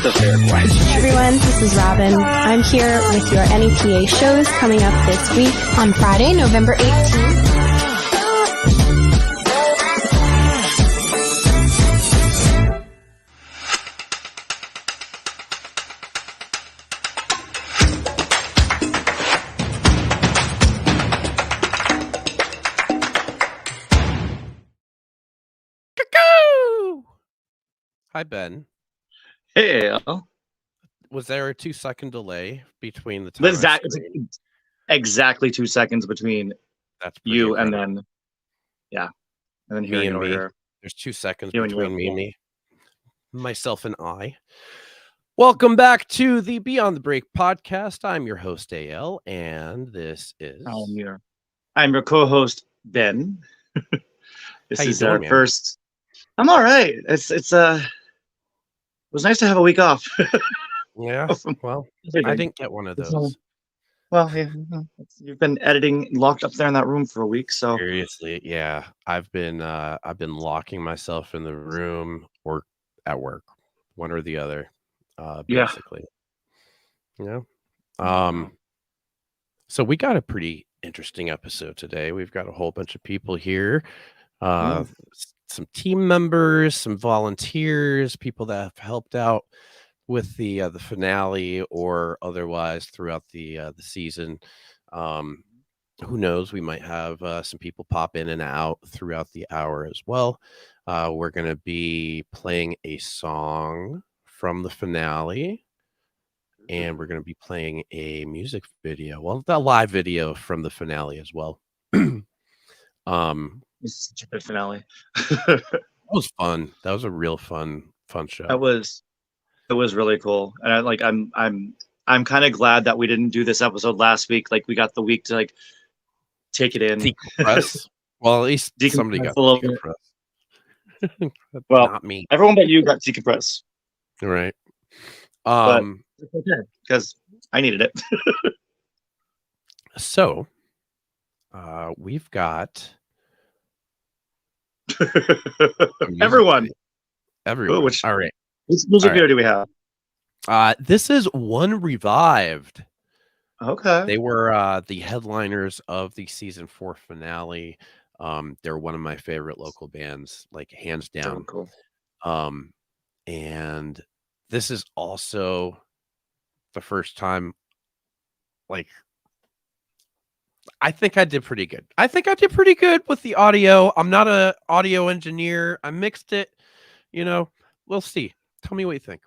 Hey everyone, this is Robin. I'm here with your NEPA shows coming up this week on Friday, November 18th. Hi, Ben. Hey, Al. Was there a 2-second delay between the time? Exactly 2 seconds between you and then, and then me and me. Here. There's 2 seconds you between me, myself, and I. Welcome back to the Beyond the Break podcast. I'm your host, AL, and this is... I'm your co-host, Ben. This How you is doing, our man? first... I'm all right. It was nice to have a week off. Yeah, well, I didn't get one of those. Well, yeah, you've been editing locked up there in that room for a week, so... Seriously, yeah. I've been locking myself in the room or at work, one or the other, basically. Yeah. So we got a pretty interesting episode today. We've got a whole bunch of people here. Some team members, some volunteers, people that have helped out with the finale or otherwise throughout the season. Who knows? We might have some people pop in and out throughout the hour as well. We're going to be playing a song from the finale, and we're going to be playing a music video. Well, the live video from the finale as well. It's such a good finale. That was fun. That was a real fun show. It was really cool, and I'm kind of glad that we didn't do this episode last week. Like, we got the week to like take it in. Decompress. Well, at least somebody got decompress. Well, not me. Everyone but you got decompress. Right. But it's okay, because I needed it. So, we've got everyone. Ooh, all right. Which music video do we have? This is One Revived. Okay. They were the headliners of the season 4 finale. They're one of my favorite local bands, like hands down. So cool. And this is also the first time, like, I think I did pretty good. With the audio. I'm not an audio engineer. I mixed it. We'll see. Tell me what you think.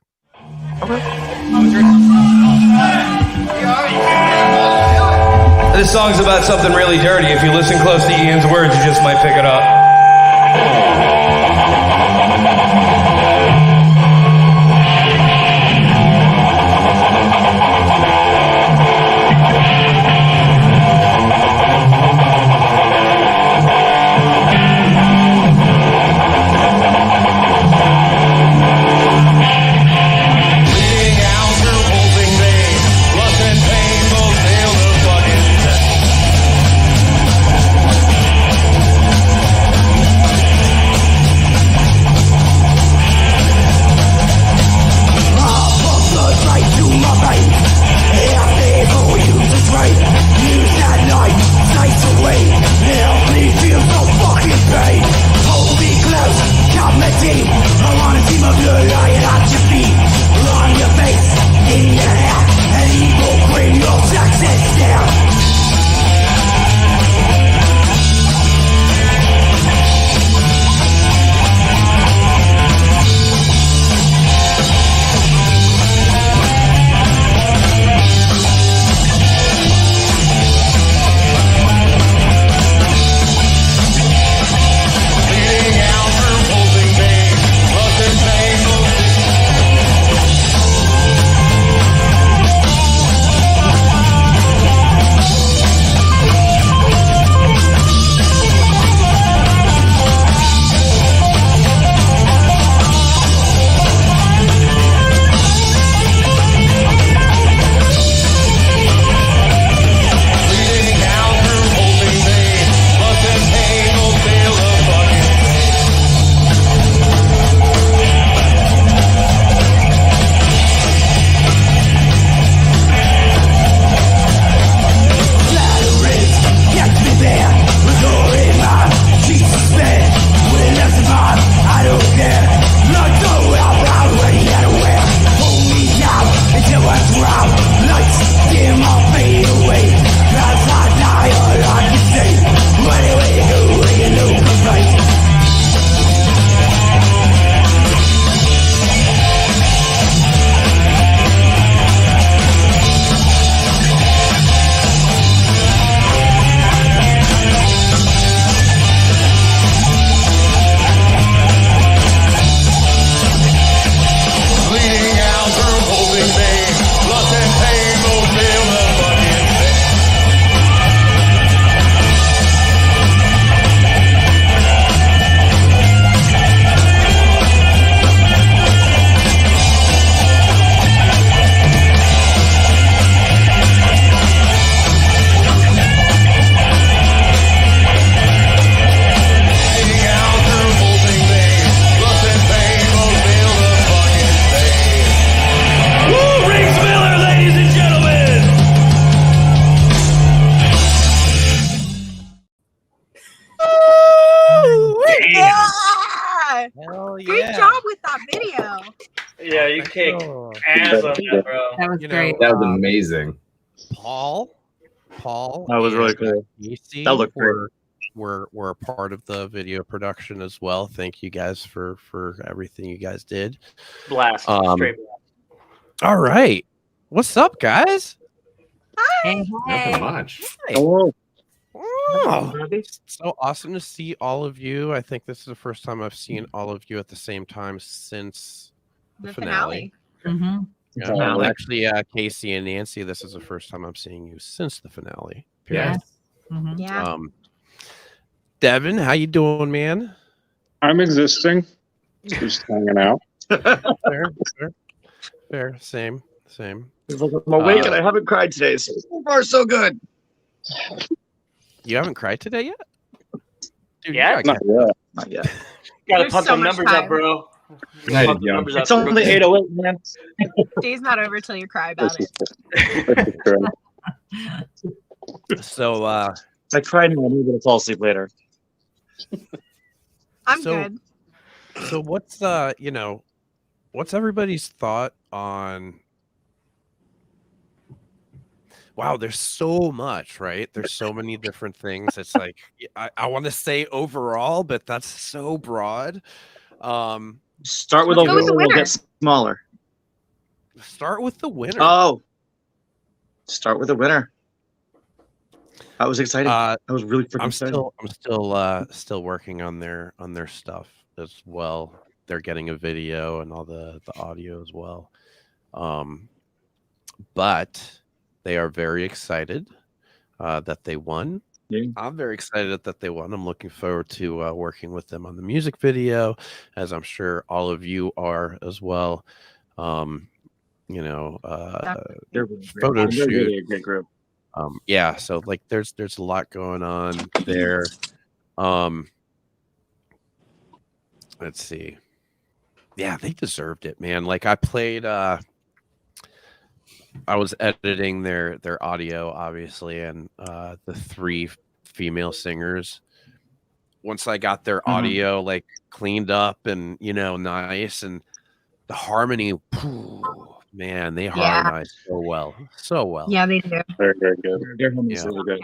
Okay. This song's about something really dirty. If you listen close to Ian's words, you just might pick it up. Hell yeah. Great job with that video. Yeah, you kicked Oh. ass on that, bro. That was You great. know, That was amazing. Paul, That was really and, cool. Casey That looked great. were a part of the video production as well. Thank you guys for everything you guys did. Blast. Straight blast. All right, what's up, guys? Hey, Nothing hey. much. Oh, Oh, it's so awesome to see all of you. I think this is the first time I've seen all of you at the same time since the finale. Mm-hmm. Yeah, Finale. actually, Casey and Nancy, this is the first time I'm seeing you since the finale. Yeah. Mm-hmm. Yeah. Devin, how you doing, man? I'm existing. Just hanging out. Fair. Same. he's like, I'm awake and I haven't cried today. So far, so good. You haven't cried today yet? Dude, Yeah? you gotta Not yet. Not yet. Gotta There's pump so them much numbers up, time. bro. Nice, Pump the young. numbers up. It's only 8:08, man. Day's not over till you cry about This it. is true. So, I cried and I'm going to fall asleep later. I'm So- good. so what's what's everybody's thought on? Wow, there's so much, right? There's so many different things. It's like I want to say overall, but that's so broad. Start with Let's go with overall, the we'll winner. get smaller. Start with the winner. Oh, start with the winner. I was excited. I was really freaking I'm excited. still working on their stuff as well. They're getting a video and all the audio as well. But they are very excited that they won. Yeah. I'm very excited that they won. I'm looking forward to working with them on the music video, as I'm sure all of you are as well. They're really great. photo They're shoot. really a great group. Yeah, so like there's a lot going on there. Let's see. Yeah, they deserved it, man. Like I played I was editing their audio, obviously, and the 3 female singers. Once I got their audio like cleaned up and nice, and the harmony, man, they harmonize so well. Yeah, they do. Very, very good. Their home is Yeah. really good.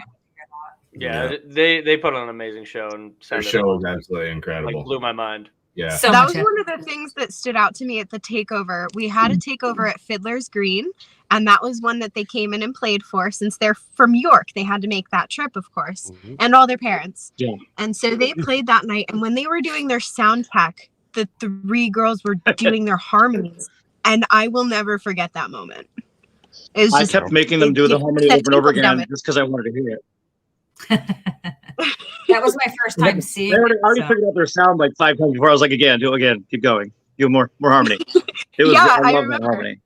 Yeah, they put on an amazing show and Their sounded show was absolutely incredible. like blew my mind. Yeah. So That much was one of the things that stood out to me at the takeover. We had a takeover at Fiddler's Green, and that was one that they came in and played for. Since they're from York, they had to make that trip, of course, Mhm. and all their parents. Yeah. And so they played that night. And when they were doing their sound check, the 3 girls were doing their harmonies, and I will never forget that moment. It was I just kept making them do the harmony over and over again Devin. just because I wanted to hear it. That was my first time seeing I already it. So. figured out their sound like 5 times before. I was like, again, do it again, keep going, do more harmony. It was, Yeah, I I love that remember. harmony.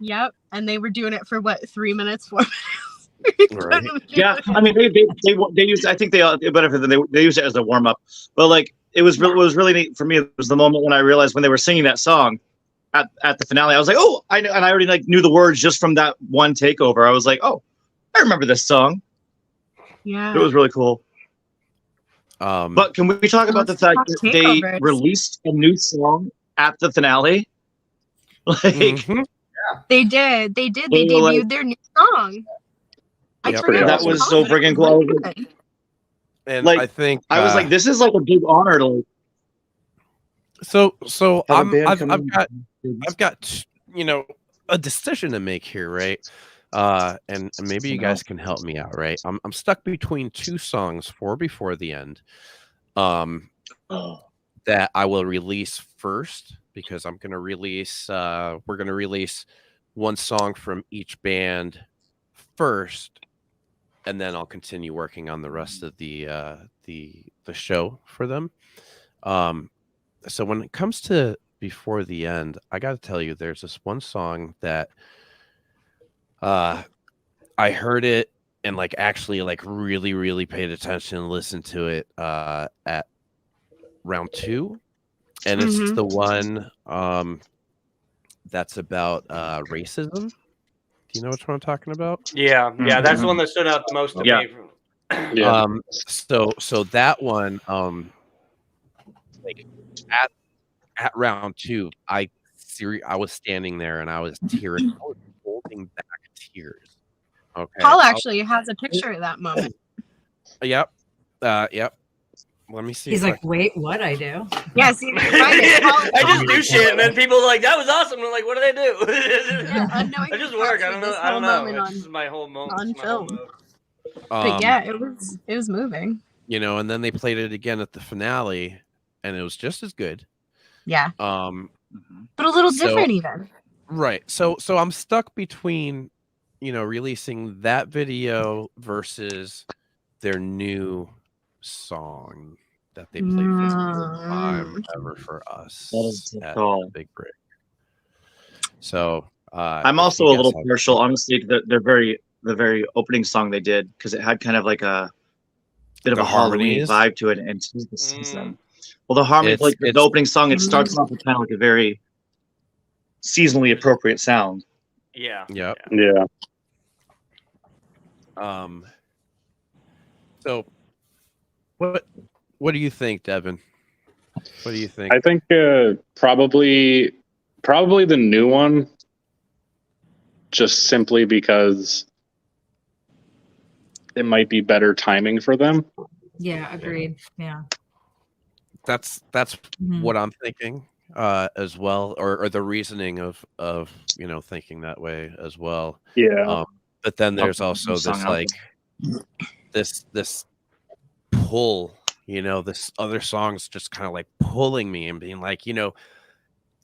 Yep. And they were doing it for what, 3 minutes, 4 minutes? Right. Yeah, I mean, they used. I think they used it as a warm up, but like it was really neat for me. It was the moment when I realized when they were singing that song at the finale. I was like, oh, I know, and I already like knew the words just from that one takeover. I was like, oh, I remember this song. Yeah. It was really cool. But can we talk about the fact that they Takeovers. released a new song at the finale? Like, Mhm. They did. They did. They They were debuted like- their new song. I Yep. forget That what was it's so called, but it freaking was cool. really good. And Like, I think I was like, this is like a big honor to like, so have a band I've come in. I've got a decision to make here, right? And maybe you guys can help me out, right? I'm stuck between 2 songs for Before the End, that I will release first, because I'm gonna release we're gonna release 1 song from each band first, and then I'll continue working on the rest of the show for them. So when it comes to Before the End, I got to tell you, there's this one song that I heard it and like actually like really paid attention and listened to it at round 2, and it's Mhm. the one that's about racism. Do you know which one I'm talking about? Yeah, that's the one that stood out the most to Yeah. me. Yeah. So that one, like at round 2, I was standing there and I was tearing. I was holding back tears. Okay. Paul actually has a picture of that moment. Yep. Yep. Let me see. He's if like, wait, what I do? Yeah, see if you can find it. I just do shit, and then people are like, "That was awesome." I'm like, "What did I do?" Unknowingly I just work. I don't know. captured I don't this whole know. moment It's just my whole moment. on It's my whole film. mode. But yeah, it was moving. You know, and then they played it again at the finale, and it was just as good. Yeah. Mm-hmm. But a little different even. Right. So I'm stuck between, you know, releasing that video versus their new song that they played for the first time ever for us at the Big Break. So I'm also a little partial, honestly, to the very opening song they did, because it had kind of like a bit of a Halloween vibe to it, and the season. Well, the harmony, like the opening song, it starts off with kind of like a very seasonally appropriate sound. Yeah. Yep. Yeah. So what do you think, Devin? What do you think? I think probably the new one, just simply because it might be better timing for them. Yeah, agreed. Yeah. That's what I'm thinking as well, or the reasoning of you know, thinking that way as well. Yeah. But then there's also this like this pull, you know, this other song's just kind of like pulling me and being like, you know,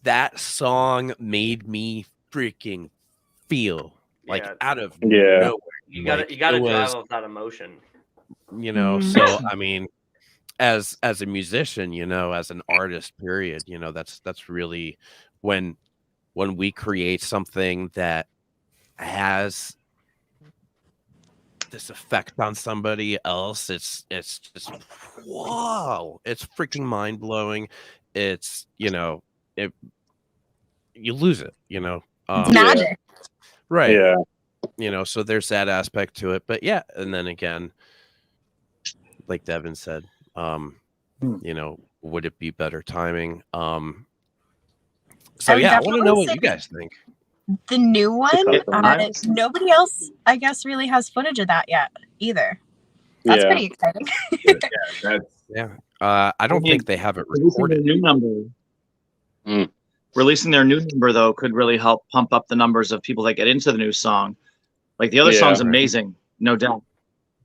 that song made me freaking feel like out of nowhere. You gotta drive off that emotion. You know, so I mean, as a musician, you know, as an artist, period, you know, that's really when we create something that has this effect on somebody else, it's just wow, it's freaking mind-blowing. It's, you know, you lose it, you know. It's magic. Right. Yeah. You know, so there's that aspect to it. But yeah, and then again, like Devin said, you know, would it be better timing? So yeah, I want to know what you guys think. The new one, nobody else, I guess, really has footage of that yet either. That's pretty exciting. I don't think they have it recorded. New number. Releasing their new number, though, could really help pump up the numbers of people that get into the new song. Like the other song's amazing, no doubt.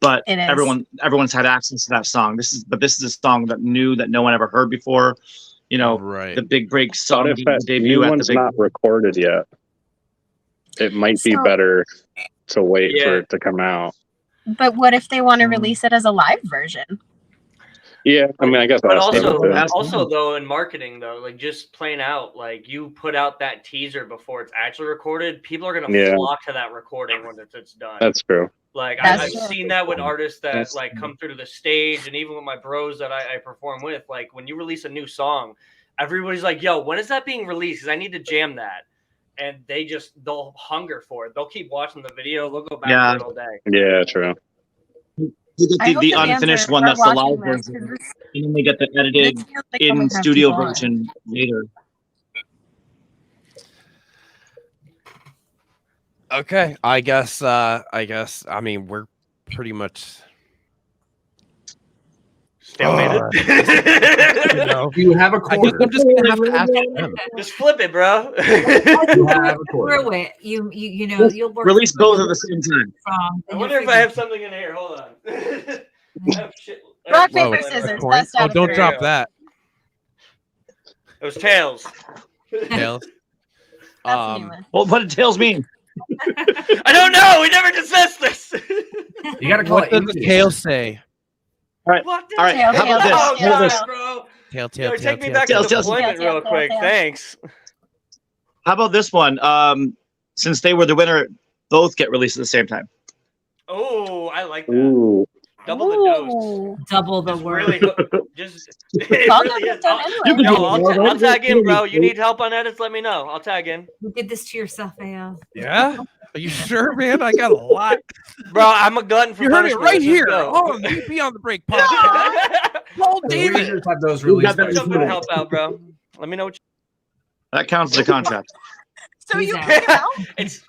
But everyone's had access to that song. This is a song that no one ever heard before. You know, the Big Break song debut new one's not recorded yet. It might be better to wait for it to come out. But what if they want to release it as a live version? Yeah, I mean, I guess. But also though, in marketing though, like just playing out, like you put out that teaser before it's actually recorded, people are gonna flock to that recording when it's done. That's true. Like I've seen that with artists that like come through to the stage, and even with my bros that I perform with. Like when you release a new song, everybody's like, "Yo, when is that being released? Because I need to jam that." And they'll hunger for it. They'll keep watching the video. They'll go back to it all day. Yeah, true. The unfinished one, that's the live version, and then they get the edited in studio version later. Okay, I guess. I mean, we're pretty much stalemated. You know, you have a quarter. I'm just gonna have to ask them. Just flip it, bro. You have a quarter. Through it. You know, you'll work release both at the same time. I wonder if I have something in here. Hold on. Rock, paper, scissors. Oh, don't drop that. It was tails. Tails. Well, what did tails mean? I don't know. We never discussed this. You gotta call what does the tail say? All right. How about this? Oh, How about this? bro. Tail. Take me back to deployment real quick. Thanks. How about this one? Since they were the winner, both get released at the same time. Oh, I like that. Ooh. Double the dose. Double the word. Really, I'll tag in, bro. You need help on edits? Let me know. I'll tag in. You did this to yourself, AO. Yeah? Are you sure, man? I got a lot. Bro, I'm a glutton for you heard it punishment. right here. Oh, you be on the break podcast. Paul David. Have those released. Something to help out, bro. Let me know what That counts as a contract. So He's you out. pick out? it's.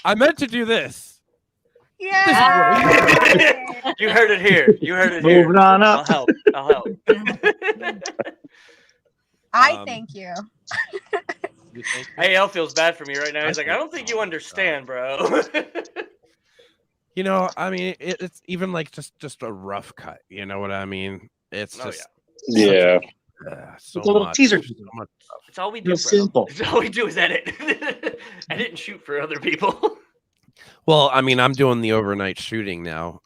I meant to do this. Yeah. You heard it here. You heard it here. Moving on I'll up. help. I'll help. I thank you. You think? Hey, El feels bad for me right now. He's like, I don't think you understand, bro. You know, I mean, it's even like just a rough cut. You know what I mean? It's Oh, just Yeah. so It's a little much. teaser. So much stuff. It's all we do, bro. It's simple. It's all we do is edit. Edit and shoot for other people. Well, I mean, I'm doing the overnight shooting now,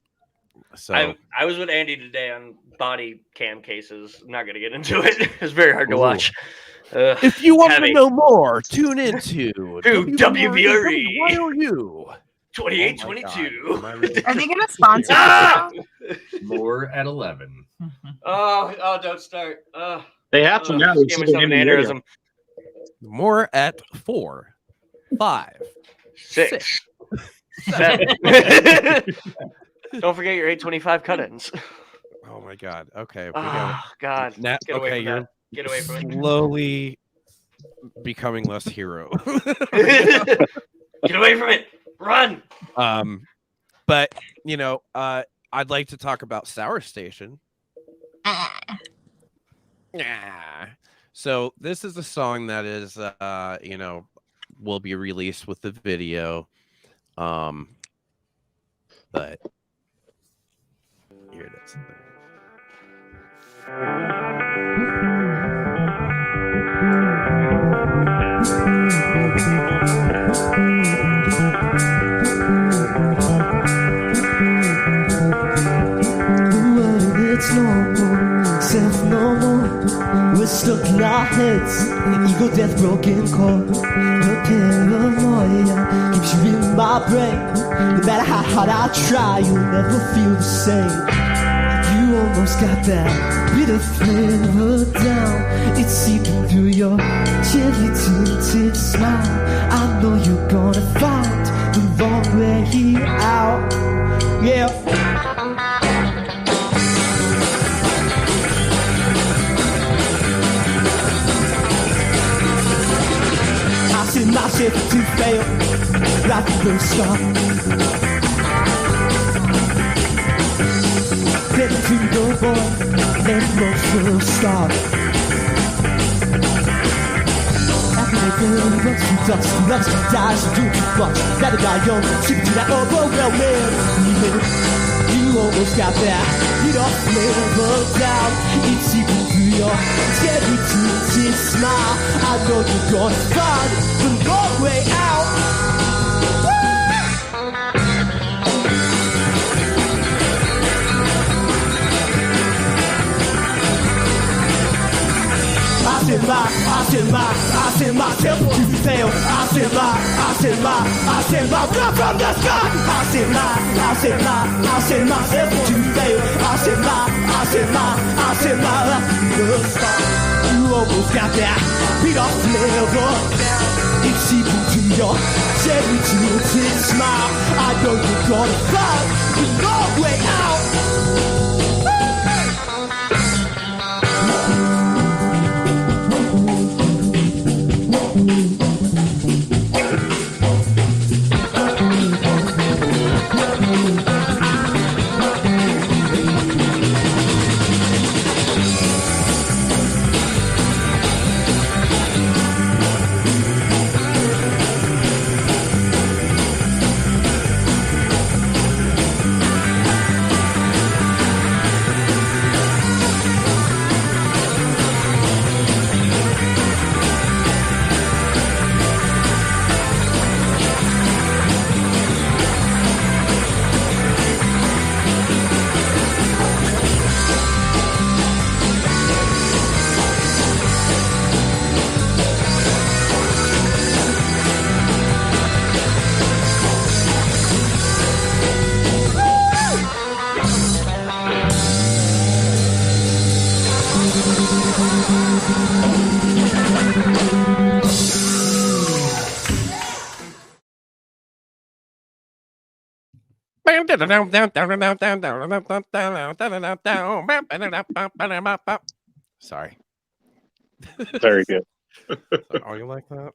so I was with Andy today on body cam cases. I'm not gonna get into it. It's very hard to Ooh. watch. if you want heavy. to know more, tune into WBRE. WBRE. 2822. Are they gonna sponsor Ah! us? More at 11. Oh, don't start. They have to now. Give me some aneurysm. More at 4, 5, 6, 7. Don't forget your 825 cut-ins. Oh my God. Okay. We Oh, got God. Nat, Get away okay, from you're that. Get away from it. slowly becoming less hero. Get away from it. Run. But you know, I'd like to talk about Sour Station. Yeah. So this is a song that is, you know, will be released with the video. But here it is. It's no more, self no more. We're stuck in our heads, an ego death broken core. The paranoia keeps you in my brain. No matter how hard I try, you'll never feel the same. You almost got that bitter flavor down. It's seeping through your gently tinted smile. I know you're gonna find the long way out. Yeah. I set myself to fail, like the first start. Then to the boy, then the first start. After the girl runs to dust, loves to die, so do too much. Rather die young, sick to that overwhelming feeling. You almost got that, you don't flavor down. It's seeping through your scary tinted smile. I know you're gonna find the long way out. I send myself to fail. I send my blood from the sky. I send myself to fail. I send my the sky. You almost got that beat off flavor. It's seeping to your cherry tinted smile. I know you're gonna find the long way out. Sorry. Very good. Are you like that?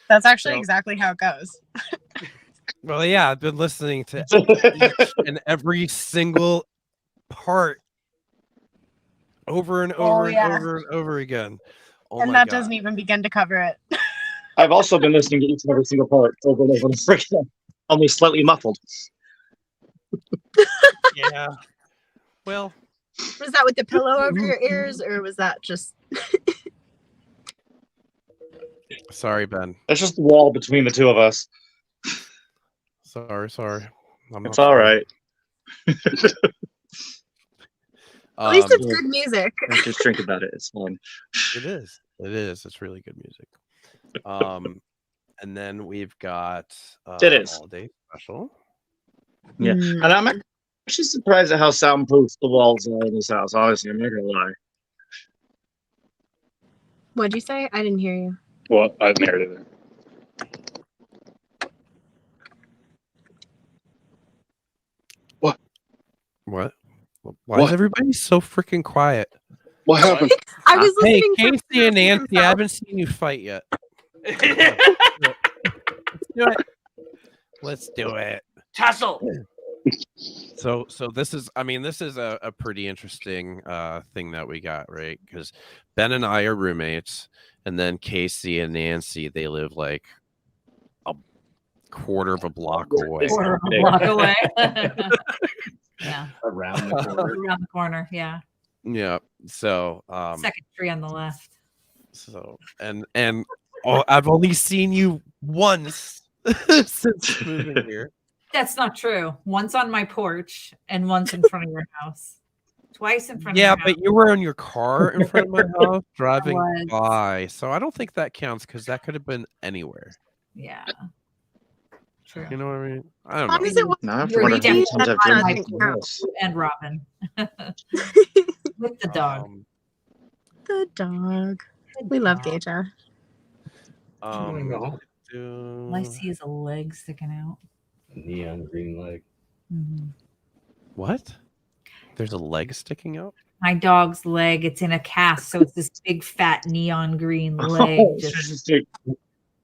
That's actually So- exactly how it goes. Well, yeah, I've been listening to each and every single part over and over and yeah. over and over again. Oh And my that God. doesn't even begin to cover it. I've also been listening to each and every single part over and over and over again, only slightly muffled. Yeah. Well, Was that with the pillow over your ears, or was that just? sorry, Ben. That's just the wall between the two of us. Sorry. I'm It's not all sorry. right. At least it's Yeah. good music. Just drink about it. It's fun. It is. It's really good music. And then we've got It is. All Day Special. Yeah, and I'm actually surprised at how soundproof the walls are in this house. Honestly, I'm not gonna lie. What'd you say? I didn't hear you. Well, I've narrated it. What? Why is everybody so freaking quiet? What happened? I was Hey, listening. for Casey and himself. Nancy, I haven't seen you fight yet. Let's do it. Tussle. So this is a pretty interesting thing that we got, right? Because Ben and I are roommates, and then Casey and Nancy, they live like a quarter of a block away. Quarter of a block away. Yeah. Around the corner. Around the corner. Yeah. Yeah. So Second tree on the left. so and I've only seen you once since moving here. That's not true. Once on my porch and once in front of your house. Twice in front of Yeah, your house. but you were in your car in front of my house driving was. by. So I don't think that counts because that could have been anywhere. Yeah. True. You know what I mean? I don't As long know. as it was No, I have to You're wonder how many definitely times I've on driven my into the porch house. and Robin. With the dog. the dog. We love Deja. All I see is a leg sticking out. Neon green leg. Mm-hmm. What? There's a leg sticking out? My dog's leg, it's in a cast, so it's this big fat neon green leg.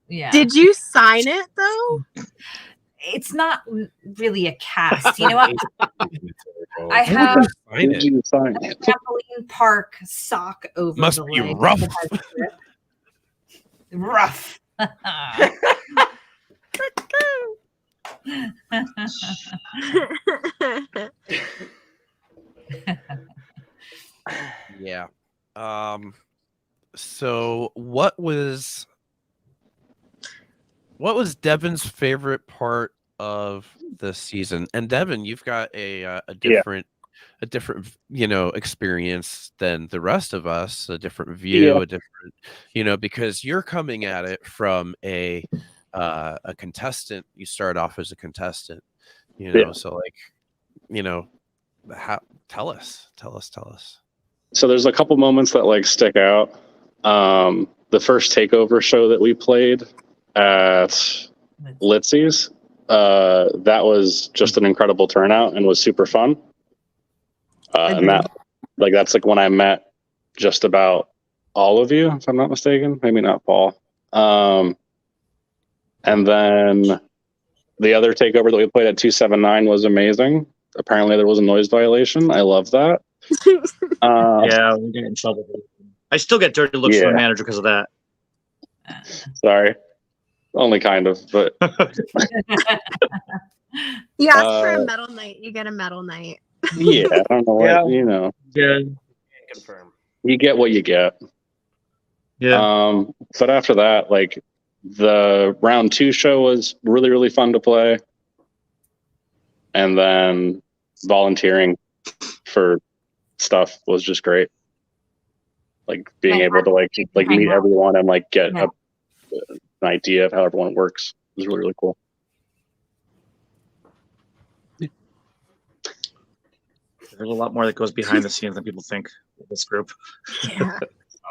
Yeah. Did you sign it though? It's not really a cast. You know what? I Why would have you sign it? You sign a it. trampoline park sock over Must the be leg. rough. that has grip. Rough. Yeah. So what was Devin's favorite part of the season? And Devin, you've got a different experience than the rest of us, a different view, a different, because you're coming at it from a contestant. You start off as a contestant, so like, how tell us. So there's a couple moments that like stick out. The first takeover show that we played at Litzy's, that was just an incredible turnout and was super fun. And that's like when I met just about all of you, if I'm not mistaken, maybe not Paul. And then the other takeover that we played at 279 was amazing. Apparently there was a noise violation. I love that. Yeah, we get in trouble. I still get dirty looks from the manager because of that. Sorry. Only kind of, but You ask for a metal night, you get a metal night. yeah, I don't know what, Yeah. Confirm. you get what you get. Yeah. But after that, like the round 2 show was really, really fun to play. And then volunteering for stuff was just great. Like being able to like meet everyone and like get an idea of how everyone works was really, really cool. There's a lot more that goes behind the scenes than people think with this group. Yeah.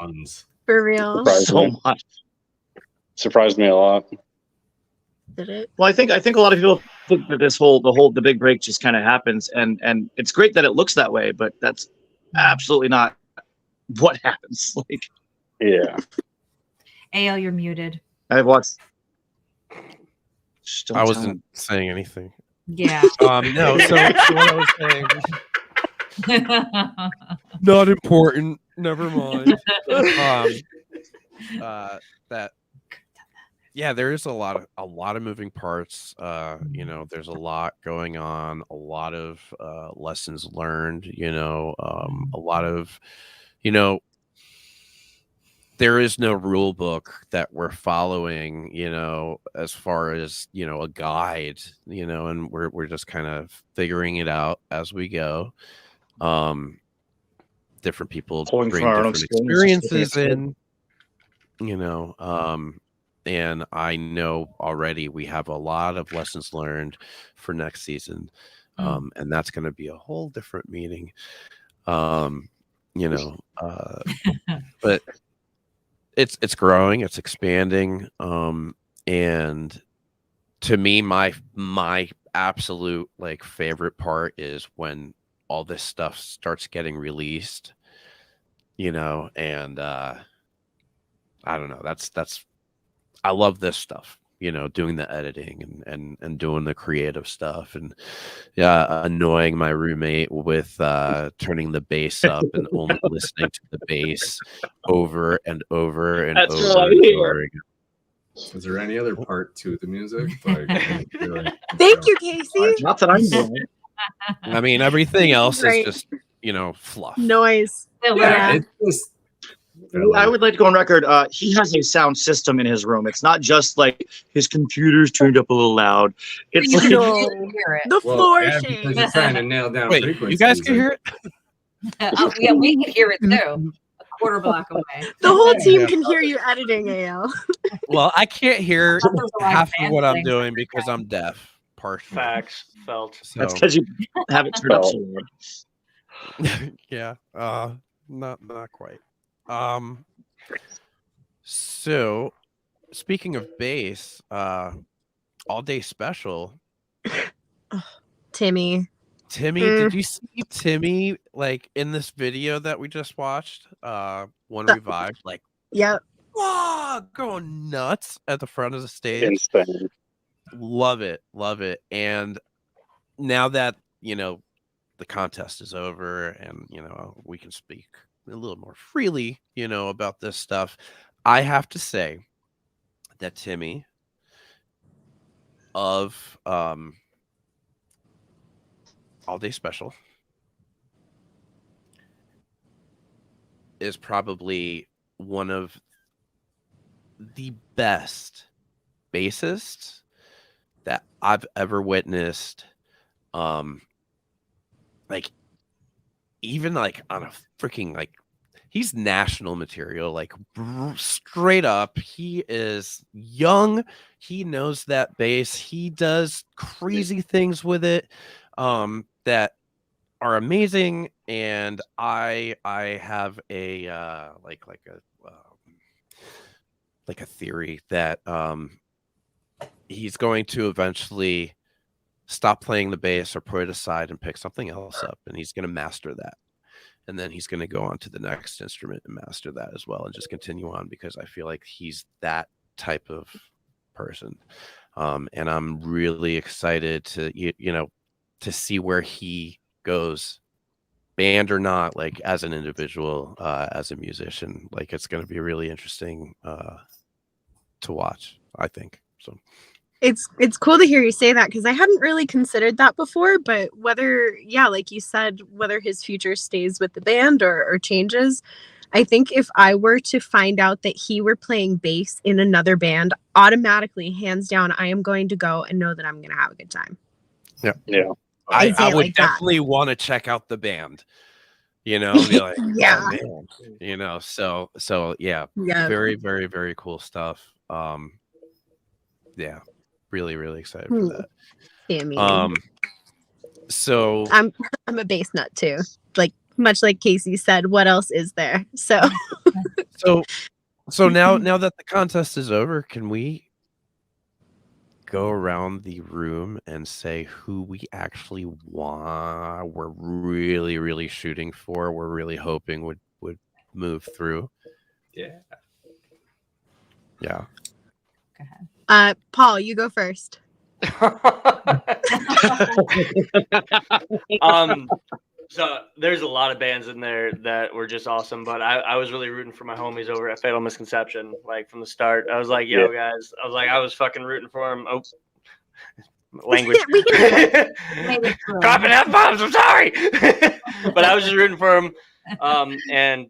Tons. For real. Much. Surprised me a lot. Did it? Well, I think a lot of people think that the big break just kind of happens, and it's great that it looks that way, but that's absolutely not what happens. Like, yeah. AL, you're muted. I've watched. I wasn't saying anything. Yeah. No. So what I was saying, not important. Never mind. That. Yeah, there is a lot of moving parts. There's a lot going on, a lot of lessons learned. A lot of, there is no rule book that we're following. As far as a guide. And we're just kind of figuring it out as we go. Different people bring different experiences in. And I know already we have a lot of lessons learned for next season. And that's going to be a whole different meeting. But it's growing, it's expanding. And to me, my absolute favorite part is when all this stuff starts getting released, and I don't know, that's I love this stuff, doing the editing and doing the creative stuff, and annoying my roommate with turning the bass up and only listening to the bass over and over and over and over again. Is there any other part to the music? Thank you, Casey. Not that I'm doing. I mean, everything else is just fluff. Noise. Yeah. I would like to go on record. He has a sound system in his room. It's not just like his computer's turned up a little loud. It's like the floor shake. Because you're trying to nail down frequencies. You guys can hear it? Yeah, we can hear it too. A quarter block away. The whole team can hear you editing, AL. Well, I can't hear half of what I'm doing because I'm deaf. Partially. Facts felt. So. That's because you have it turned up so loud. Yeah. Not quite. So speaking of bass, all day special. Timmy, did you see Timmy in this video that we just watched? One Revive, yep. Going nuts at the front of the stage. Insane. Love it. And now that the contest is over and we can speak a little more freely about this stuff, I have to say that Timmy of All Day Special is probably one of the best bassists that I've ever witnessed. Even on a freaking he's national material, straight up. He is young. He knows that bass. He does crazy things with it that are amazing. And I have a a theory that he's going to eventually stop playing the bass or put it aside and pick something else up, and he's going to master that. And then he's going to go on to the next instrument and master that as well, and just continue on, because I feel like he's that type of person. And I'm really excited to, to see where he goes, band or not, as an individual, as a musician. It's going to be really interesting to watch, I think. So It's cool to hear you say that, because I hadn't really considered that before, but whether, like you said, whether his future stays with the band or changes, I think if I were to find out that he were playing bass in another band, automatically, hands down, I am going to go and know that I'm going to have a good time. Yeah. I would definitely want to check out the band, be like, yeah, oh, man. So yeah, very, very, very cool stuff. Yeah. Really, really excited for that. Timmy. So I'm a bass nut too. Much like Casey said, what else is there? So now that the contest is over, can we go around the room and say who we actually want? We're really, really shooting for. We're really hoping would move through. Yeah. Yeah. Paul, you go first. So there's a lot of bands in there that were just awesome, but I was really rooting for my homies over at Fatal Misconception, like from the start. I was like, yo, guys, I was fucking rooting for them. Oh, language. Dropping F-bombs, I'm sorry. But I was just rooting for them. And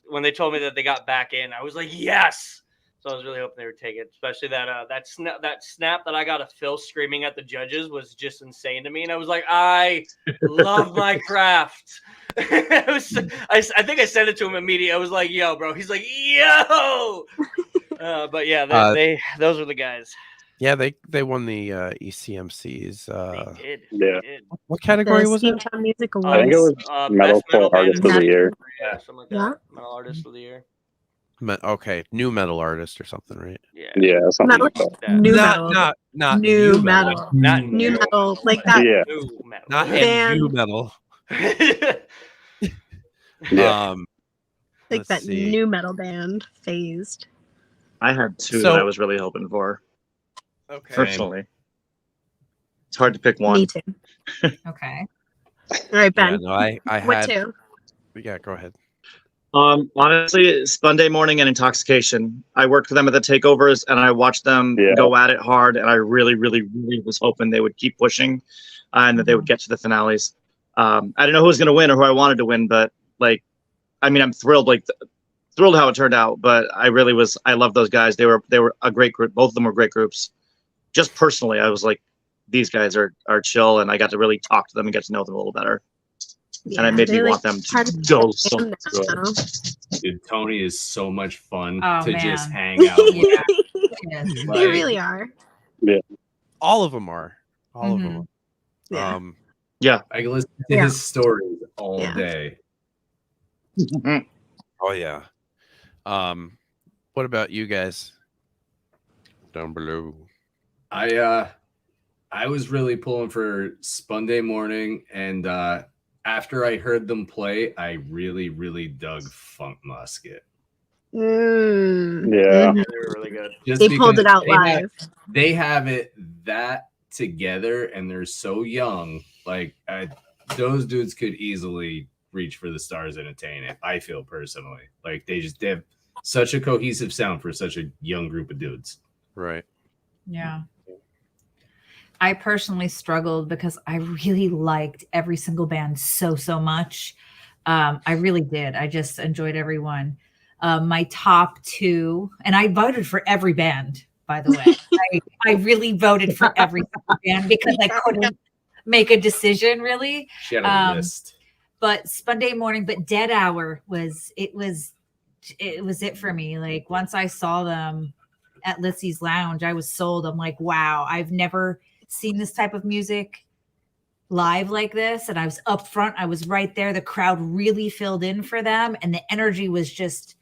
when they told me that they got back in, I was like, yes. So I was really hoping they would take it, especially that snap that I got of Phil screaming at the judges was just insane to me. And I was like, I love my craft. I think I sent it to him immediately. I was like, yo, bro. He's like, yo. But yeah, those were the guys. Yeah, they won the ECMC's. They did. Yeah. They did. What category was it? Steamtown Music I Awards. think it was Metalcore Artist of the Year. Yeah, something like that. Metal Artist of the Year. Okay, new metal artist or something, right? Yeah, something like that. New metal. Not new metal. metal. Not new metal. Like that. Yeah. New metal. Not Band. new metal. Yeah. Like Let's that see. new metal band phased. I had two So- that I was really hoping for. Okay. Personally, it's hard to pick one. Me too. Okay. All right, Ben. Yeah, no, I what had. two? Yeah, go ahead. Honestly, Sunday Morning and Intoxication. I worked for them at the takeovers, and I watched them Yeah. go at it hard. And I really, really, really was hoping they would keep pushing, and that they would get to the finales. I didn't know who was going to win or who I wanted to win, but I'm thrilled. Thrilled how it turned out. But I really was. I love those guys. They were a great group. Both of them were great groups. Just personally, I was like, these guys are chill, and I got to really talk to them and get to know them a little better. Yeah, And it made me they're, want them to go so band good. now. Dude, Tony is so much fun Oh, to man. just hang out with. Yeah. Yes. They Like, really are. All of them are. All of them. Yeah. Yeah. I can listen to Yeah. his stories all Yeah. day. Oh yeah. What about you guys? Down below. I was really pulling for Sunday Morning, and after I heard them play, I really, really dug Funk Musket. Yeah. Mhm. They were really good. Just They pulled because it out they have- live. They have it that together, and they're so young. Like those dudes could easily reach for the stars and attain it. I feel personally like they have such a cohesive sound for such a young group of dudes. Right. Yeah. I personally struggled because I really liked every single band so much. I really did. I just enjoyed everyone. My top two, and I voted for every band, by the way. I really voted for every single band because I couldn't make a decision really. She had a list. But Sunday Morning, but Dead Hour was it for me. Like once I saw them at Litsy's Lounge, I was sold. I'm like, wow, I've never seen this type of music live like this. And I was up front, I was right there. The crowd really filled in for them, and the energy was just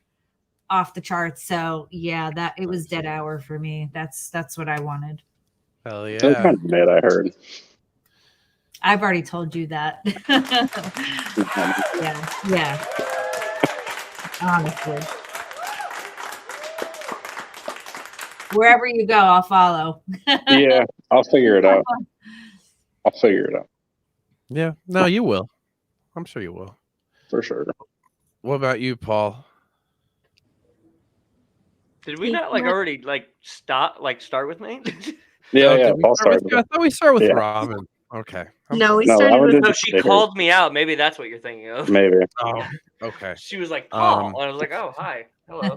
off the charts. So yeah, that it was Dead Hour for me. That's what I wanted. Hell They're yeah. kind of mid, I heard. I've already told you that. yeah. Honestly. Wherever you go, I'll follow. Yeah, I'll figure it out. Yeah. No, you will. I'm sure you will. For sure. What about you, Paul? Did we not already start with me? Yeah, Oh, yeah. did we I'll start start with you? I thought we started with Yeah. Robin. Okay. No, we No, started Robin with did- No, she called me out. Maybe that's what you're thinking of. Maybe. Oh, okay. She was like, Paul. Um, And I was like, oh, hi. Hello.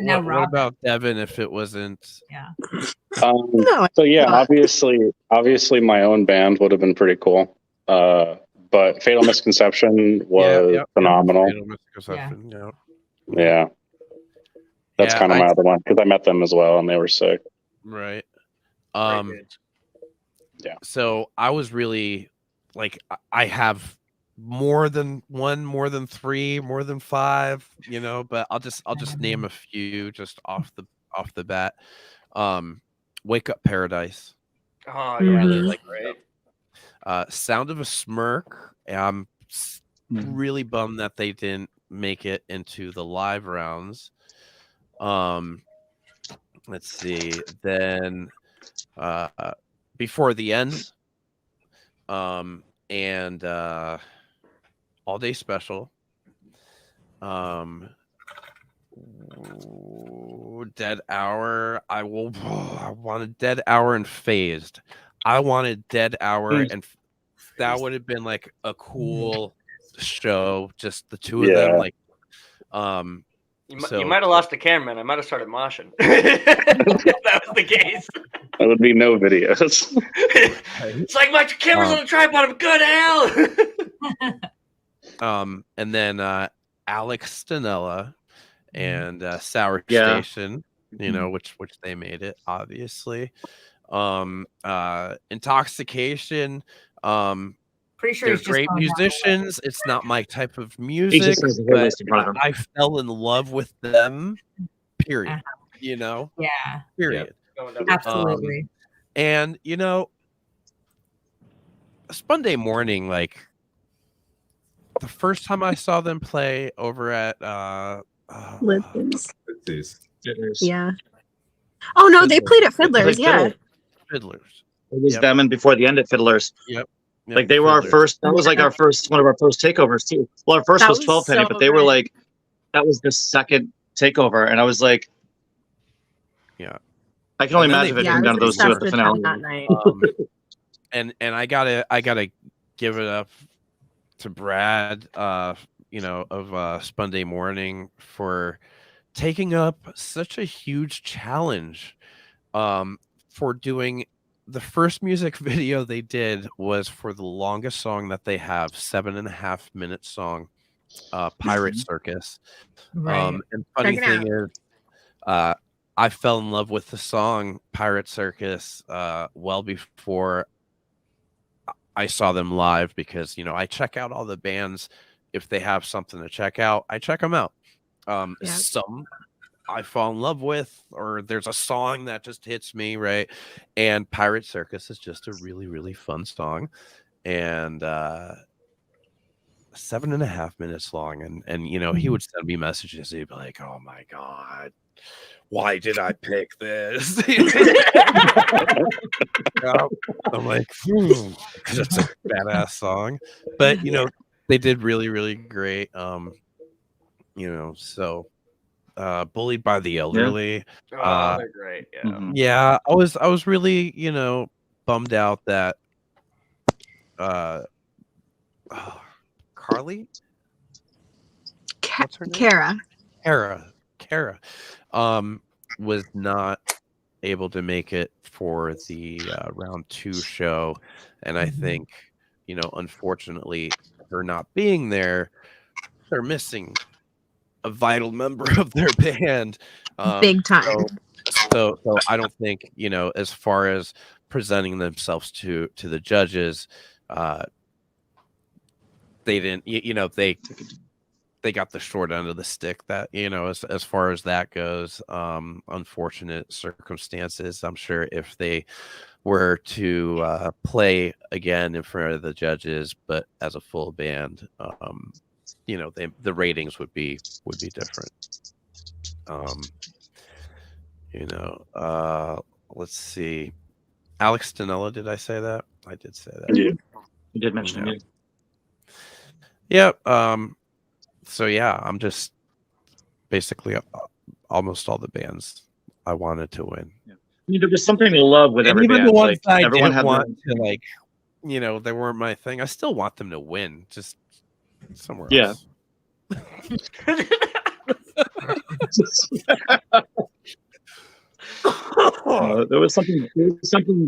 Now What Robin. about Devin if it wasn't? Yeah. No, So yeah, not. obviously my own band would have been pretty cool. But Fatal Misconception was phenomenal. Fatal Misconception, yeah. Yeah. That's Yeah, kind of my I- other one because I met them as well and they were sick. Right. Very good. Yeah. So I was really like, I have more than one, more than three, more than five, but I'll just name a few just off the bat. Wake Up Paradise. Oh, yeah. Really That's like great. Sound of a Smirk. I'm really bummed that they didn't make it into the live rounds. Let's see. Then Before the End, and All Day Special, Dead Hour. I wanted Dead Hour and Phased. I wanted Dead Hour, and that would have been like a cool show, just the two of them. Like, you might have lost the cameraman. I might have started moshing. If that was the case. There would be no videos. It's like my camera's on a tripod. I'm good, Al. And then Alex Stanella and Sour Station, you know, which they made it, obviously. Intoxication. Pretty sure they're he's just great going down. musicians. It's not my type of music, but I fell in love with them. Period. You know. Yeah. Period. Absolutely. And you know, Sunday morning, like the first time I saw them play over at Lithies. Fiddlers. Yeah. Oh no, they played at Fiddlers. Yeah. Fiddlers. It was them and Before the End at Fiddlers. Yep. Like they were our first. That was like our first, one of our first takeovers too. Well, our first That was was 12 Penny, so but they were great. like, that was the second takeover, and I was like, yeah, I can only And then imagine they- if it came down to those two at the finale. that night. And I gotta give it up to Brad, you know, of Sunday Morning for taking up such a huge challenge, for doing. The first music video they did was for the longest song that they have, 7.5 minute song, Pirate Circus. Right. And funny Check it thing is, I fell in love with the song Pirate Circus well before I saw them live, because, you know, I check out all the bands. If they have something to check out, I check them out. Some I fall in love with, or there's a song that just hits me, right? And Pirate Circus is just a really, really fun song. And 7.5 minutes long. And you know, he would send me messages. He'd be like, "Oh my God, why did I pick this?" I'm like, because it's a badass song. But you know, they did really, really great. You know, so Bullied by the Elderly. Oh, they're great. Yeah. Yeah, I was really, you know, bummed out that Carly? What's her name? Kara was not able to make it for the round 2 show. And I think, you know, unfortunately, her not being there, they're missing a vital member of their band. Big time. So I don't think, you know, as far as presenting themselves to the judges, they didn't, you know, they got the short end of the stick, that, you know, as far as that goes. Unfortunate circumstances. I'm sure if they were to play again in front of the judges, but as a full band, you know, the ratings would be different. You know, let's see. Alex Stanella, did I say that? I did say that. You did mention it. Yep. So yeah, I'm just basically almost all the bands I wanted to win. I mean, there was something to love with And every even band. the ones Like, that I everyone didn't had want to, like, you know, they weren't my thing. I still want them to win, just somewhere else. There was something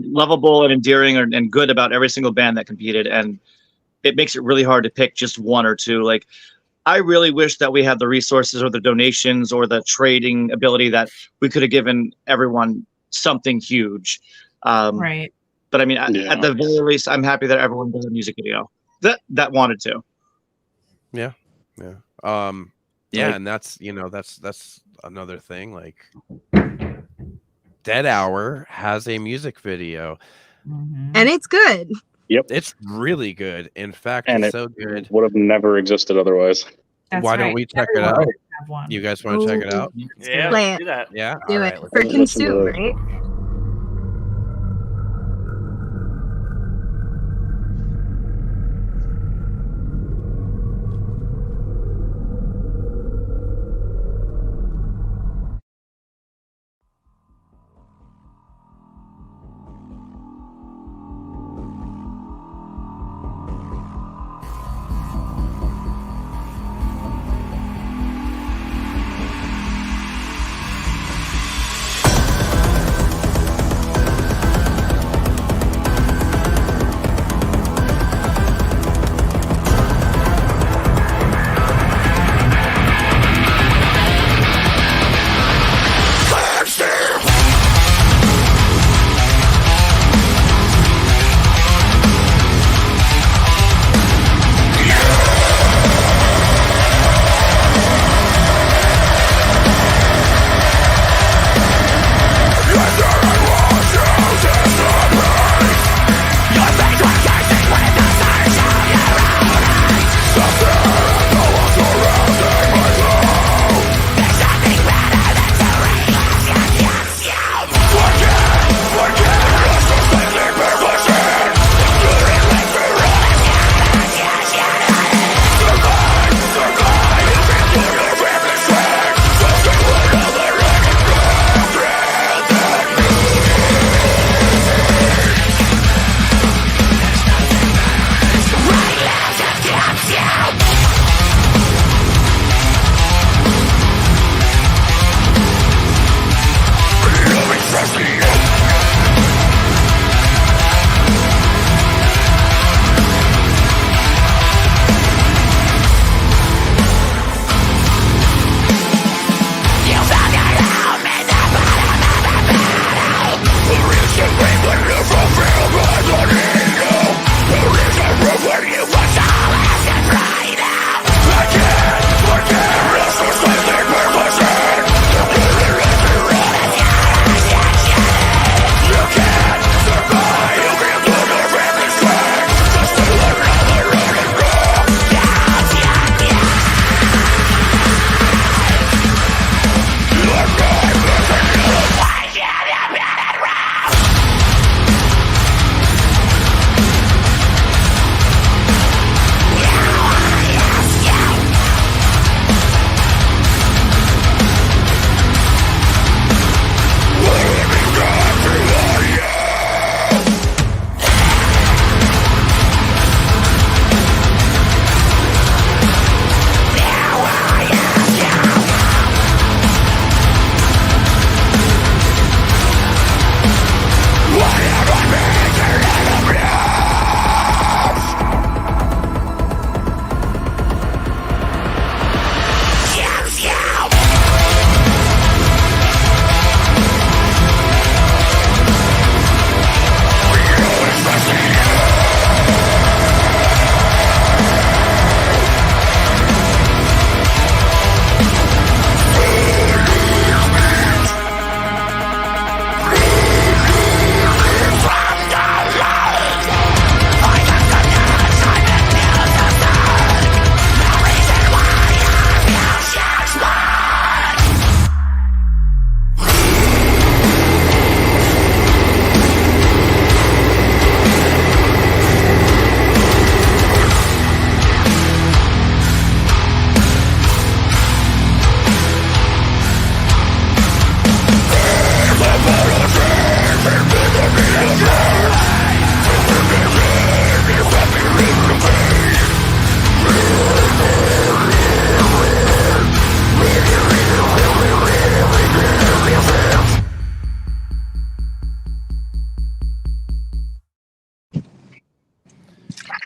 lovable and endearing and good about every single band that competed, and it makes it really hard to pick just one or two. Like, I really wish that we had the resources or the donations or the trading ability that we could have given everyone something huge. Right. But I mean, at the very least, I'm happy that everyone did a music video that wanted to. Yeah. And that's, you know, that's another thing. Like, Dead Hour has a music video, and it's good. Yep, it's really good. In fact, and it's it so good, would have never existed otherwise. Why don't we check it out? have one. You guys want to check it out? Yeah, Play let's it. do that. Yeah. Do All it right, let's for do it. consume, right?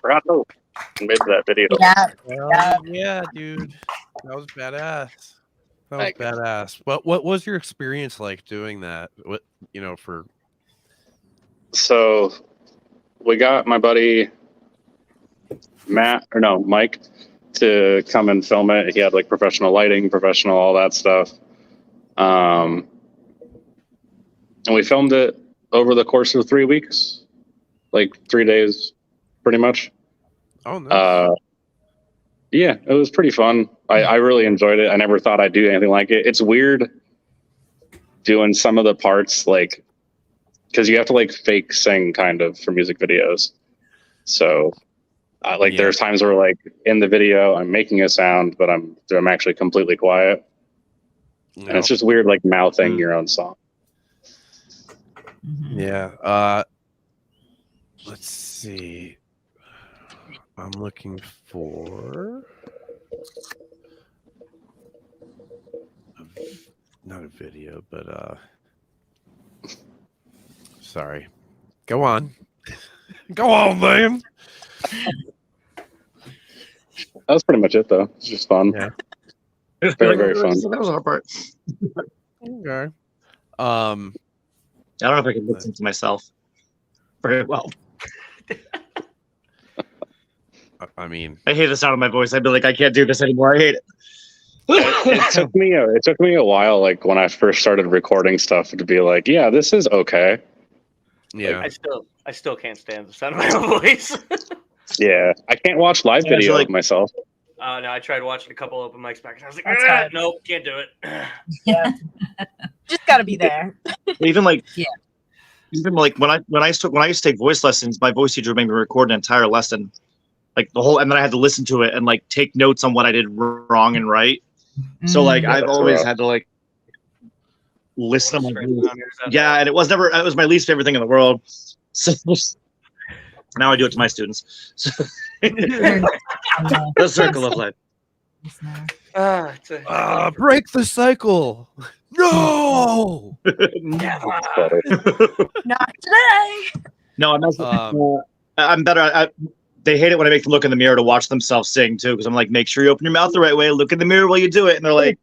Bravo. Made that video. Yeah, dude. That was badass. That was badass. What was your experience like doing that? What for? So we got my buddy Mike to come and film it. He had like professional lighting, professional all that stuff. And we filmed it over the course of 3 weeks, like 3 days, pretty much. Oh, nice. Yeah, it was pretty fun. I really enjoyed it. I never thought I'd do anything like it. It's weird doing some of the parts, like, because you have to like fake sing kind of for music videos. So there's times where like in the video I'm making a sound, but I'm actually completely quiet. No. And it's just weird, like mouthing your own song. Yeah. Let's see. I'm looking for not a video, but sorry. Go on. Go on, man. That was pretty much it, though. It's just fun. Yeah. Very, very fun. That was our part. Okay. I don't know if I can listen to myself very well. I mean, I hate the sound of my voice. I'd be like, I can't do this anymore. I hate it. It took me a while, like when I first started recording stuff, to be like, yeah, this is okay. Yeah. I still can't stand the sound of my own voice. Yeah, I can't watch live video of myself. No, I tried watching a couple open mics back, and I was like, nope, can't do it. Yeah, just gotta be there. Even like, yeah. Even like when I used to take voice lessons, my voice teacher made me record an entire lesson, like the whole, and then I had to listen to it and like take notes on what I did wrong and right. So like I've always had to like listen to my voice. Yeah, and it was my least favorite thing in the world. So now I do it to my students. So, the circle of life. Break the cycle. No. Never. Not today. No, I'm better. They hate it when I make them look in the mirror to watch themselves sing too, because I'm like, make sure you open your mouth the right way. Look in the mirror while you do it, and they're like,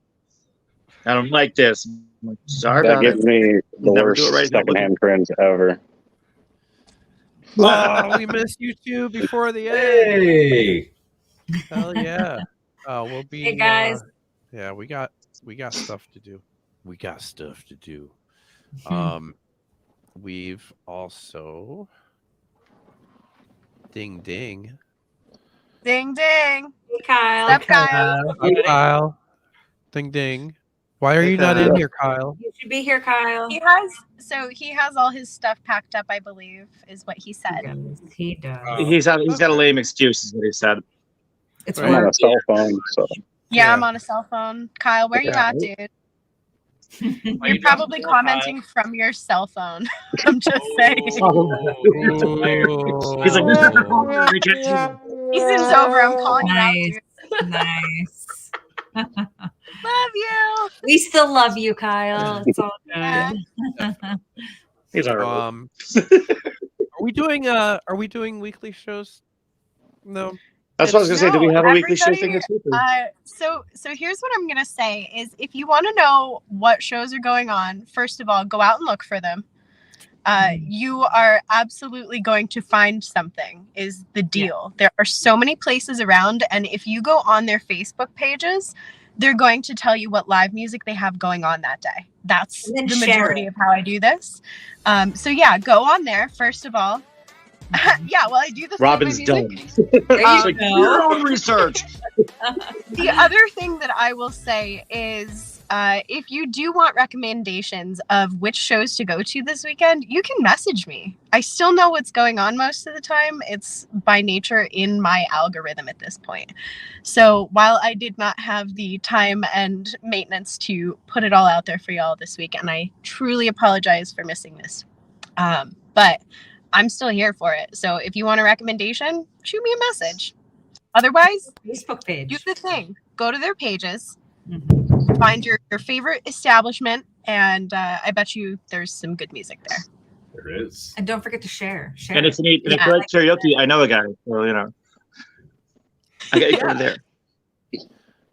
I don't like this. I'm like, sorry that about gives it. me the worst secondhand cringe ever. Oh, we missed you too before the end. Hey. Hell yeah. Oh, we'll be. Hey guys. Yeah, we got stuff to do. We got stuff to do. We've also ding. Ding ding. Hey Kyle. Step Kyle. Hi, Kyle. Ding. Why are you not in here, Kyle? You should be here, Kyle. He has all his stuff packed up, I believe, is what he said. He does. He's got a lame excuse, is what he said. It's I'm on a cell phone, so. Yeah, I'm on a cell phone. Kyle, where you at, dude? You're probably commenting from your cell phone. I'm just saying. He's like, He's over. I'm calling you out, dude. Nice. Love you. We still love you, Kyle. It's all good. He's all right. Are we doing weekly shows? No. That's what I was gonna say. Do we have a weekly show thing this week? So here's what I'm gonna say is if you want to know what shows are going on, first of all, go out and look for them. You are absolutely going to find something is the deal. There are so many places around, and if you go on their Facebook pages, they're going to tell you what live music they have going on that day. That's the majority of how I do this. So yeah, go on there first of all. Yeah, well, I do this. Robin's done. Your own research. The other thing that I will say is, if you do want recommendations of which shows to go to this weekend, you can message me. I still know what's going on most of the time. It's by nature in my algorithm at this point. So while I did not have the time and maintenance to put it all out there for y'all this week, and I truly apologize for missing this, but I'm still here for it. So if you want a recommendation, shoot me a message. Otherwise, Facebook page. Do the thing. Go to their pages. Find your favorite establishment, and I bet you there's some good music there. There is. And don't forget to share. And if you like karaoke, I know a guy. So I got you covered there.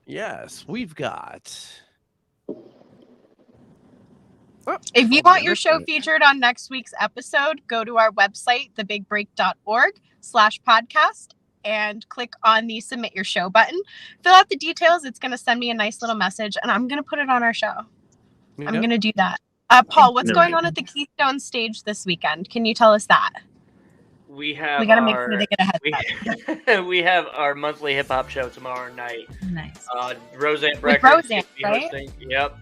Yes, we've got. If you want your show featured on next week's episode, go to our website, thebigbreak.org/podcast, and click on the submit your show button. Fill out the details. It's going to send me a nice little message, and I'm going to put it on our show. I'm going to do that. Paul, what's going on at the Keystone stage this weekend? Can you tell us that? we have We gotta make sure they get a heads up. we have our monthly hip hop show tomorrow night. Nice. Roseanne With Breckers Roseanne, will be right? hosting. Yep.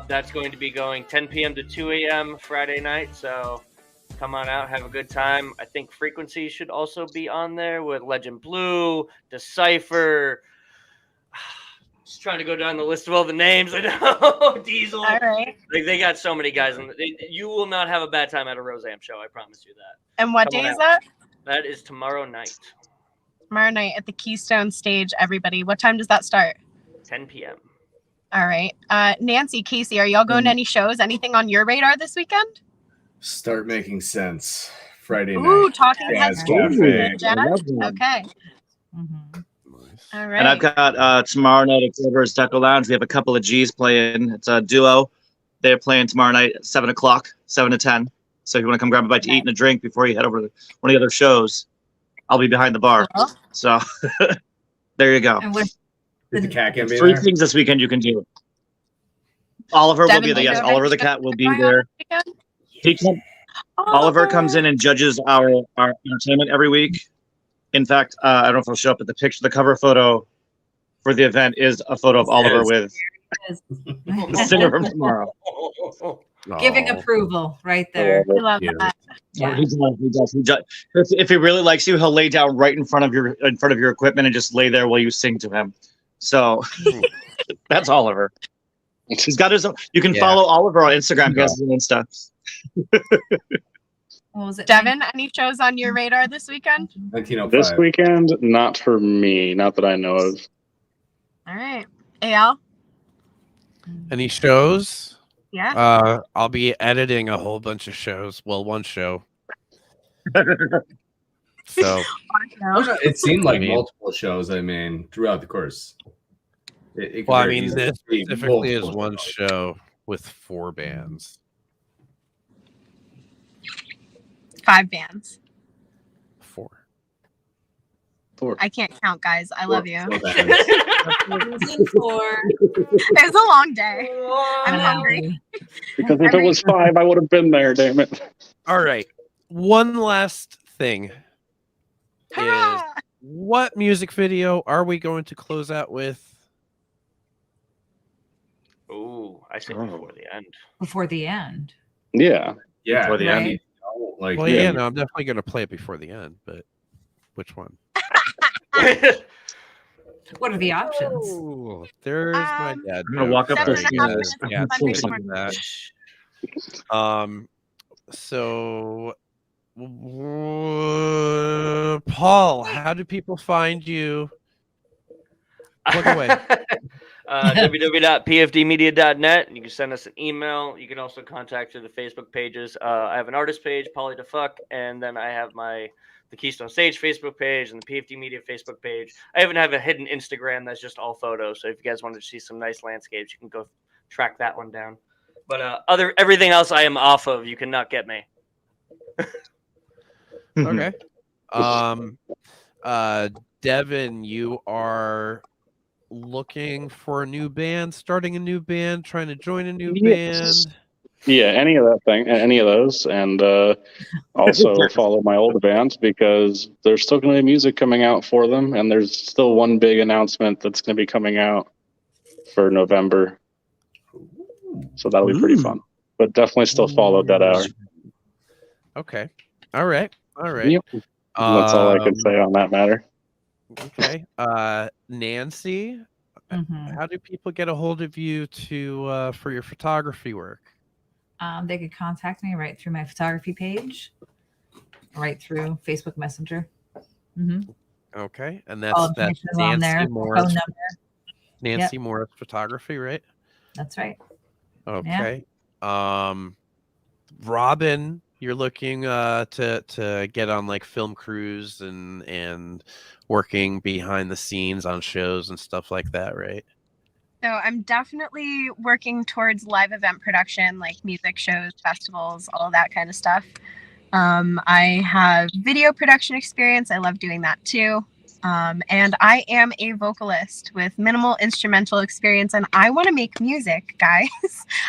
That's going to be going 10 p.m. to 2 a.m. Friday night. So come on out, have a good time. I think Frequency should also be on there with Legend Blue, Decipher. Just trying to go down the list of all the names. I know. Diesel. All right. Like, they got so many guys. You will not have a bad time at a Roseanne show. I promise you that. And what Come on day is out. that? That is tomorrow night, Tomorrow night at the Keystone Stage, everybody. What time does that start? 10 p.m. All right. Nancy, Casey, are y'all going to any shows? Anything on your radar this weekend? Start making sense. Friday night. Ooh, Talking Jazz Heads. Cafe. Jazz? Okay. All right. And I've got tomorrow night at Clover's Deco Lounge. We have a couple of G's playing. It's a duo. They're playing tomorrow night at 7 o'clock, 7 to 10. So if you want to come grab a bite to eat and a drink before you head over to one of the other shows, I'll be behind the bar. So there you go. And what? Did the cat get me 3 there? things this weekend you can do. Oliver Devin, will be there. you Yes, go Oliver the next cat will be weekend? there. Oliver comes in and judges our entertainment every week. In fact, I don't know if he'll show up at the picture. The cover photo for the event is a photo of Oliver with the singer from tomorrow. Giving approval right there. I love that. Yeah. He does. If he really likes you, he'll lay down right in front of your equipment and just lay there while you sing to him. So that's Oliver. He's got his own. You can follow Oliver on Instagram. He has his own Insta. What was it? Devin, any shows on your radar this weekend? 1905. This weekend, not for me, not that I know of. All right. Al? Any shows? Yeah. I'll be editing a whole bunch of shows. Well, one show. So It seemed like multiple shows. I mean, throughout the course. It could well, I very mean, easily this be specifically is multiple one shows. show with 4 bands. 5 bands. 4. I can't count, guys. I love you. Four. It was a long day. I'm hungry. Because if it was 5, I would have been there, damn it. All right. One last thing is Hurrah! what music video are we going to close out with? Ooh, I say before the end. Before the end. Yeah. Yeah. Before the end. Right. Like, Well, yeah, no, I'm definitely going to play it before the end, but which one? What are the options? Ooh, there's my dad. I'm gonna walk up Sorry, those guys. stairs. Yeah, Sunday please do morning. that. So, Paul, how do people find you? Plug away. www.pfdmedia.net. You can send us an email. You can also contact through the Facebook pages. I have an artist page, Polly DeFuck, and then I have the Keystone Stage Facebook page and the PFD Media Facebook page. I even have a hidden Instagram that's just all photos. So if you guys wanted to see some nice landscapes, you can go track that one down. But everything else I am off of. You cannot get me. Okay. Devin, you are looking for a new band, starting a new band, trying to join a new band. Yeah, any of those, and also follow my old band because there's still going to be music coming out for them, and there's still one big announcement that's going to be coming out for November, so that'll be pretty fun. But definitely still follow Dead Hour. Okay. All right. Yep. That's all I can say on that matter. Okay. Nancy, how do people get a hold of you for your photography work? They could contact me right through my photography page, right through Facebook Messenger. Okay, and All that's information is on there. Nancy Phone Morris. number. Nancy Morris Photography, right? That's right. Okay. Robin, you're looking to get on like film crews and working behind the scenes on shows and stuff like that, right? So I'm definitely working towards live event production, like music shows, festivals, all of that kind of stuff. I have video production experience. I love doing that too. And I am a vocalist with minimal instrumental experience, and I want to make music, guys.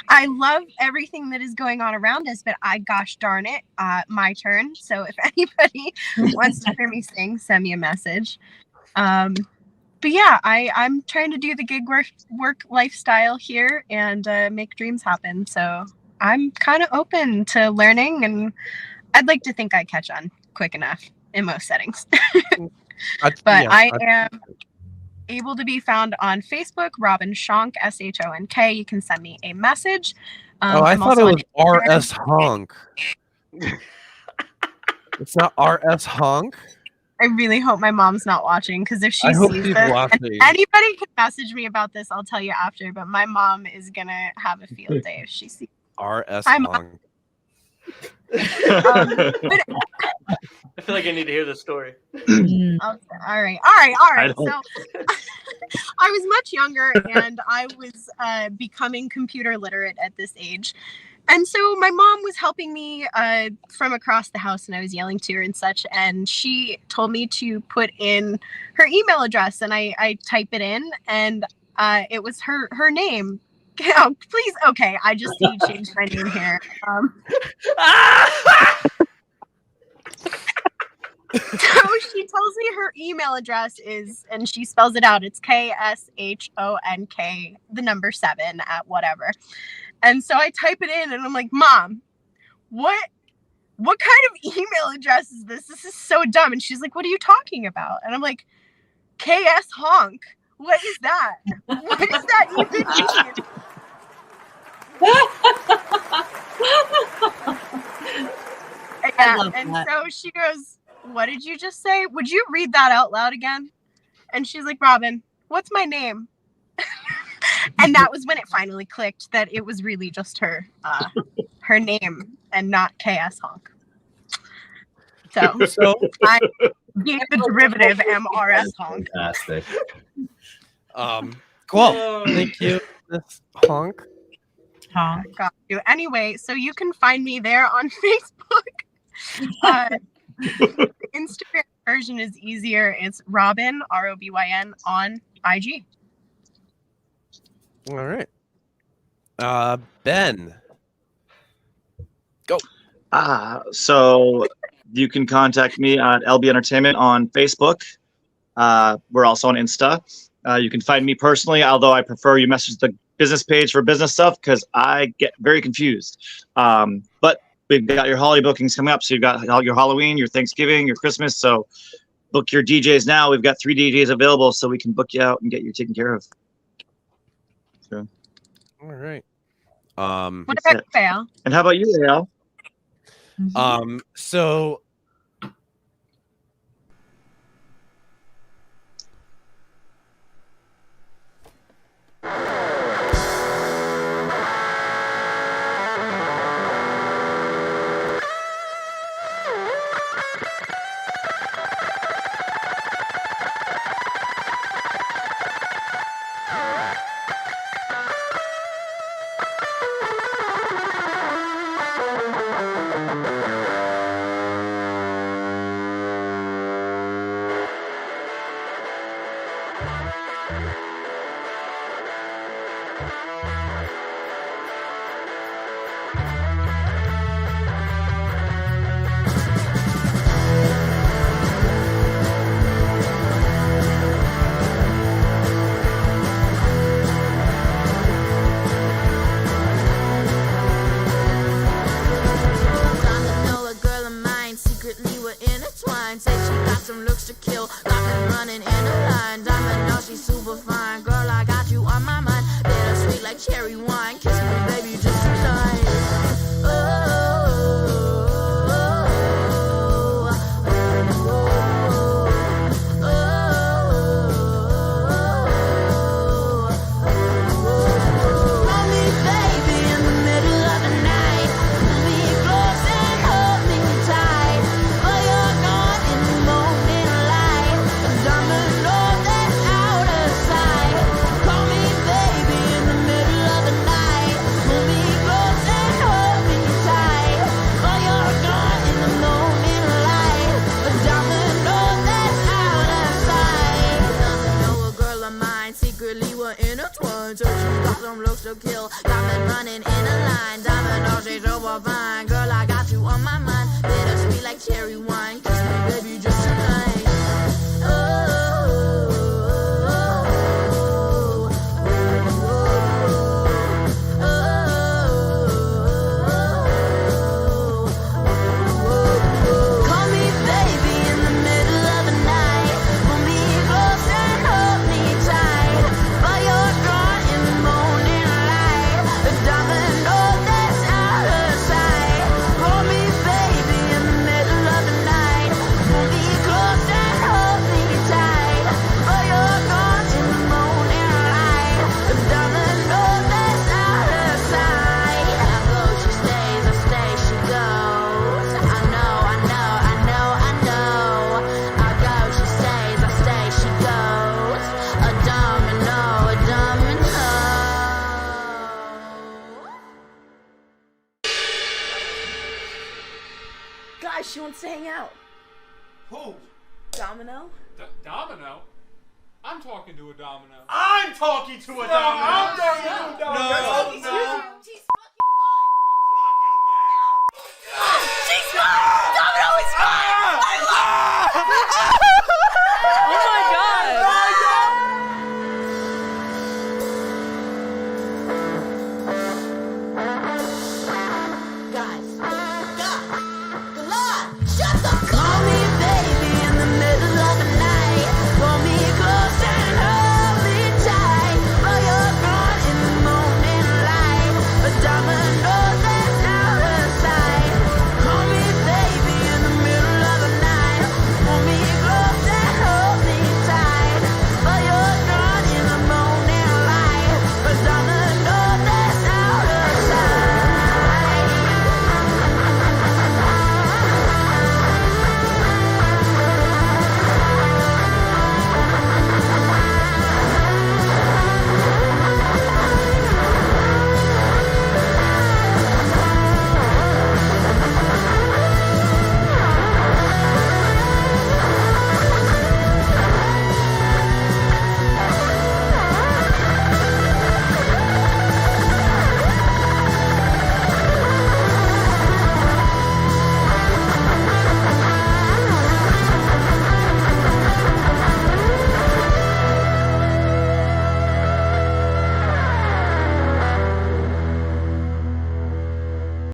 I love everything that is going on around us, but gosh darn it, my turn. So if anybody wants to hear me sing, send me a message. But yeah, I'm trying to do the gig work lifestyle here and make dreams happen. So I'm kind of open to learning, and I'd like to think I catch on quick enough in most settings. I am able to be found on Facebook, Robin Shonk, SHONK. You can send me a message. I thought it was RS Honk. It's not RS Honk. I really hope my mom's not watching, because if she hope sees she's this, watching. anybody can message me about this. I'll tell you after. But my mom is gonna have a field day if she sees RS Hi, Honk. but I feel like I need to hear this story. all right. So I was much younger, and I was becoming computer literate at this age. And so my mom was helping me from across the house, and I was yelling to her and such. And she told me to put in her email address, and I type it in, and it was her name. Oh, please. Okay. I just see you changed my name here. So she tells me her email address is, and she spells it out. It's KSHONK, the number 7 at whatever. And so I type it in, and I'm like, Mom, what kind of email address is this? This is so dumb. And she's like, what are you talking about? And I'm like, KS Honk. What is that? What does that even mean? So she goes, what did you just say? Would you read that out loud again? And she's like, Robin, what's my name? And that was when it finally clicked that it was really just her name and not KS Honk. So I being the derivative MRS Honk. Fantastic. Cool. Thank you, Miss Honk. Got you. Anyway, so you can find me there on Facebook. The Instagram version is easier. It's Robin, ROBYN, on IG. All right. Ben. Go. So you can contact me at LB Entertainment on Facebook. We're also on Insta. You can find me personally, although I prefer you message the business page for business stuff because I get very confused. But we've got your holiday bookings coming up. So you've got your Halloween, your Thanksgiving, your Christmas. So book your DJs now. We've got 3 DJs available so we can book you out and get you taken care of. So. All right. What about Al? And how about you, Al? So so fine. Girl, I got you on my mind. Bittersweet like cherry wine. Kiss me, baby, just tonight. Call me baby in the middle of the night. Pull me close and hold me tight. While you're gone in the morning light, a domino that's out of sight. Call me baby in the middle of the night. Pull me close and hold me tight. While you're gone in the morning light, a domino that's out of sight. I go, she stays, I stay, she goes. I know, I know, I know, I know. I go, she stays, I stay, she goes. A domino, a domino. Guys, she wants to hang out. Who? Domino? Domino? I'm talking to a domino. I'm talking to a domino. I'm talking to a domino. No. She's